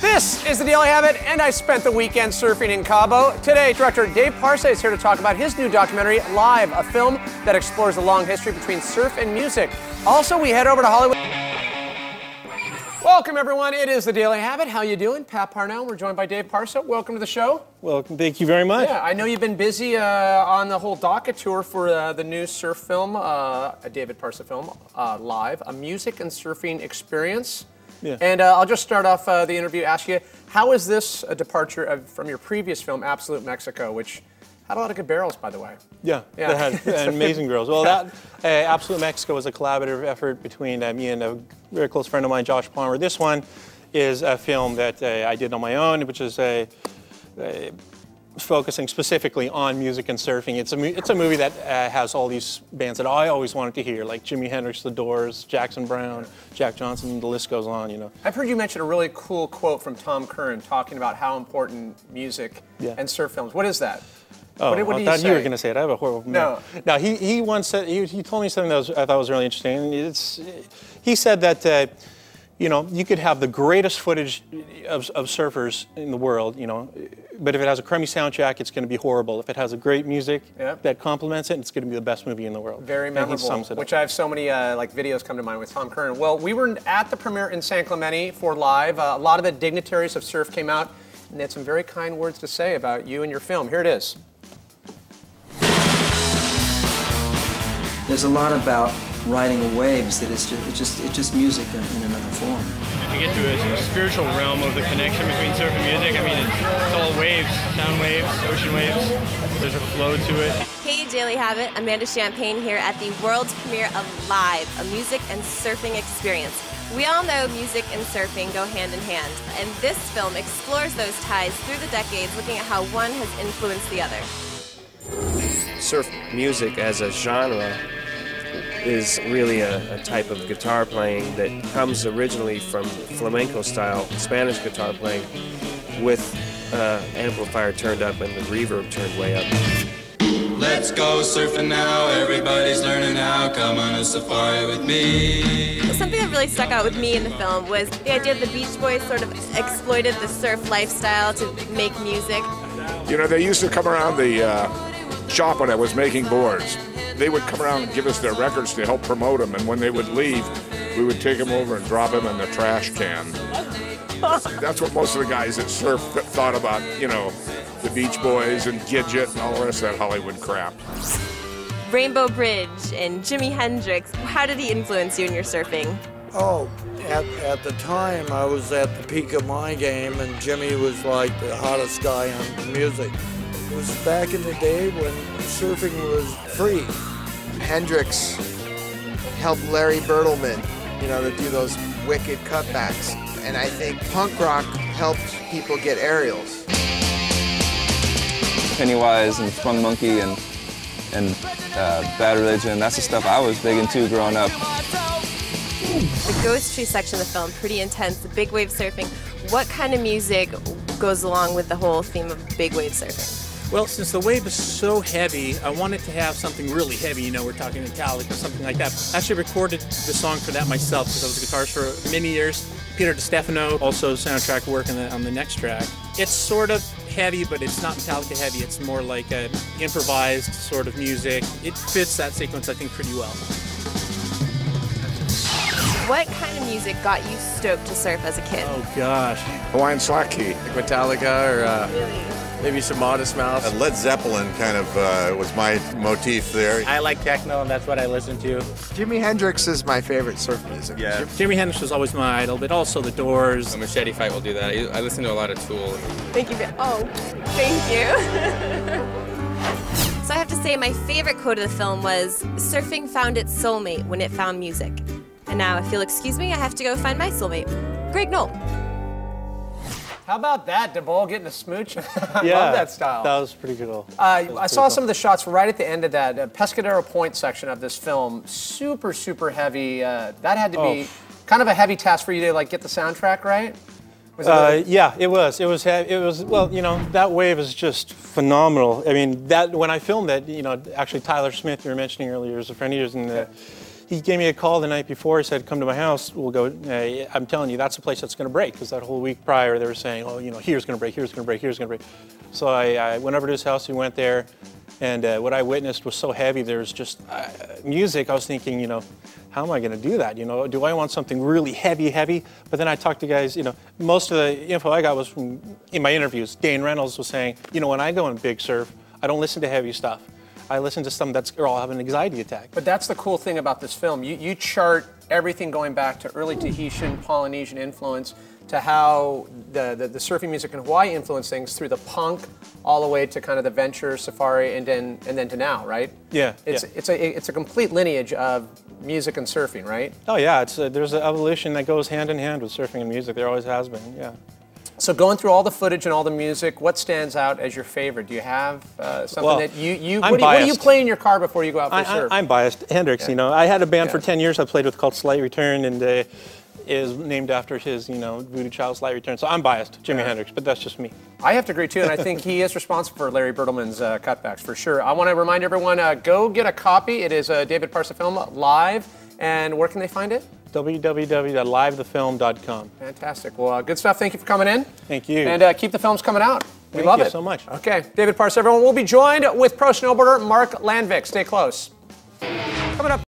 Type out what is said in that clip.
This is the Daily Habit, and I spent the weekend surfing in Cabo. Today, director Dave Parsa is here to talk about his new documentary, Live, a film that explores the long history between surf and music. Also, we head over to Hollywood. Welcome, everyone. It is the Daily Habit. How you doing? Pat Parnell. We're joined by Dave Parsa. Welcome to the show. Welcome. Thank you very much. Yeah, I know you've been busy on the whole docket tour for the new surf film, a David Parsa film, Live, a music and surfing experience. Yeah. And I'll just start off the interview, ask you, how is this a departure from your previous film, Absolute Mexico, which had a lot of good barrels, by the way? Yeah. That had amazing girls. Well, that Absolute Mexico was a collaborative effort between me and a very close friend of mine, Josh Palmer. This one is a film that I did on my own, which is focusing specifically on music and surfing. It's a movie that has all these bands that I always wanted to hear, like Jimi Hendrix, The Doors, Jackson Browne, Jack Johnson, the list goes on, you know. I've heard you mention a really cool quote from Tom Curran talking about how important music and surf films. What is that? Oh, what I thought you were going to say it. I have a horrible memory. No. No, he once said, he told me something that I thought was really interesting. He said that, you know, you could have the greatest footage of surfers in the world, you know, but if it has a crummy soundtrack, it's going to be horrible. If it has a great music that complements it, it's going to be the best movie in the world. Very memorable, which I have so many like videos come to mind with Tom Curran. Well, we were at the premiere in San Clemente for Live. A lot of the dignitaries of surf came out, and they had some very kind words to say about you and your film. Here it is. There's a lot about riding waves that it's just music in another form. You get to a spiritual realm of the connection between surf and music. I mean, it's all waves, sound waves, ocean waves. There's a flow to it. Hey, Daily Habit. Amanda Champagne here at the world's premiere of Live, a music and surfing experience. We all know music and surfing go hand in hand, and this film explores those ties through the decades, looking at how one has influenced the other. Surf music as a genre is really a type of guitar playing that comes originally from flamenco style Spanish guitar playing with amplifier turned up and the reverb turned way up. Let's go surfing now, everybody's learning how, come on a safari with me. Something that really stuck out with me in the film was the idea that the Beach Boys sort of exploited the surf lifestyle to make music. You know, they used to come around the shop when I was making boards. They would come around and give us their records to help promote them, and when they would leave, we would take them over and drop them in the trash can. That's what most of the guys that surf thought about, you know, the Beach Boys and Gidget and all the rest of that Hollywood crap. Rainbow Bridge and Jimi Hendrix, how did he influence you in your surfing? Oh, at the time I was at the peak of my game, and Jimmy was like the hottest guy on music. It was back in the day when surfing was free. Hendrix helped Larry Bertleman, you know, to do those wicked cutbacks. And I think punk rock helped people get aerials. Pennywise and Sprung Monkey and Bad Religion, that's the stuff I was big into growing up. The Ghost Tree section of the film, pretty intense, the big wave surfing. What kind of music goes along with the whole theme of big wave surfing? Well, since the wave is so heavy, I wanted to have something really heavy, you know, we're talking Metallica or something like that. I actually recorded the song for that myself because I was a guitarist for many years. Peter DiStefano, also soundtrack work on the next track. It's sort of heavy, but it's not Metallica heavy. It's more like an improvised sort of music. It fits that sequence, I think, pretty well. What kind of music got you stoked to surf as a kid? Oh, gosh. Hawaiian slack key. Like Metallica or maybe some Modest Mouse. Led Zeppelin kind of was my motif there. I like techno, and that's what I listen to. Jimi Hendrix is my favorite surf music. Yeah. Jimi Hendrix was always my idol, but also The Doors. A Machete Fight will do that. I listen to a lot of Tool. Thank you. Thank you. So I have to say my favorite quote of the film was, "Surfing found its soulmate when it found music." And now, if you'll excuse me, I have to go find my soulmate, Greg Knoll. How about that, DeBoll getting a smooch? I Yeah, love that style. That was pretty cool. I saw some of the shots right at the end of that Pescadero Point section of this film. Super, super heavy. That had to be kind of a heavy task for you to like get the soundtrack right. Yeah, it was. It was. Well, you know, that wave is just phenomenal. I mean, that when I filmed that, you know, actually Tyler Smith, you were mentioning earlier, is a friend of yours, and he gave me a call the night before. He said, come to my house, we'll go. I'm telling you, that's the place that's going to break, because that whole week prior they were saying, oh, you know, here's going to break, here's going to break, here's going to break. So I went over to his house, we went there, and what I witnessed was so heavy. There was just music. I was thinking, you know, how am I going to do that? You know, do I want something really heavy? But then I talked to guys, you know, most of the info I got was from, in my interviews, Dane Reynolds was saying, you know, when I go on big surf, I don't listen to heavy stuff. I listen to something that's, or I'll have an anxiety attack. But that's the cool thing about this film. You chart everything going back to early Tahitian, Polynesian influence, to how the surfing music in Hawaii influenced things through the punk, all the way to kind of the venture, safari, and then to now, right? Yeah. It's a complete lineage of music and surfing, right? Oh yeah, there's an evolution that goes hand in hand with surfing and music. There always has been, yeah. So going through all the footage and all the music, what stands out as your favorite? Do you have something that what do you play in your car before you go out for a surf? I'm biased. Hendrix, you know. I had a band for 10 years I played with called Slight Return, and is named after his, you know, Voodoo Child Slight Return. So I'm biased, Jimi Hendrix, but that's just me. I have to agree too, and I think he is responsible for Larry Bertelmann's cutbacks for sure. I want to remind everyone, go get a copy. It is a David Parsa film live, and where can they find it? www.livethefilm.com. Fantastic. Well, good stuff. Thank you for coming in. Thank you. And keep the films coming out. We love it. Thank you so much. Okay, David Parsa, everyone. We'll be joined with pro snowboarder Mark Landvik. Stay close. Coming up.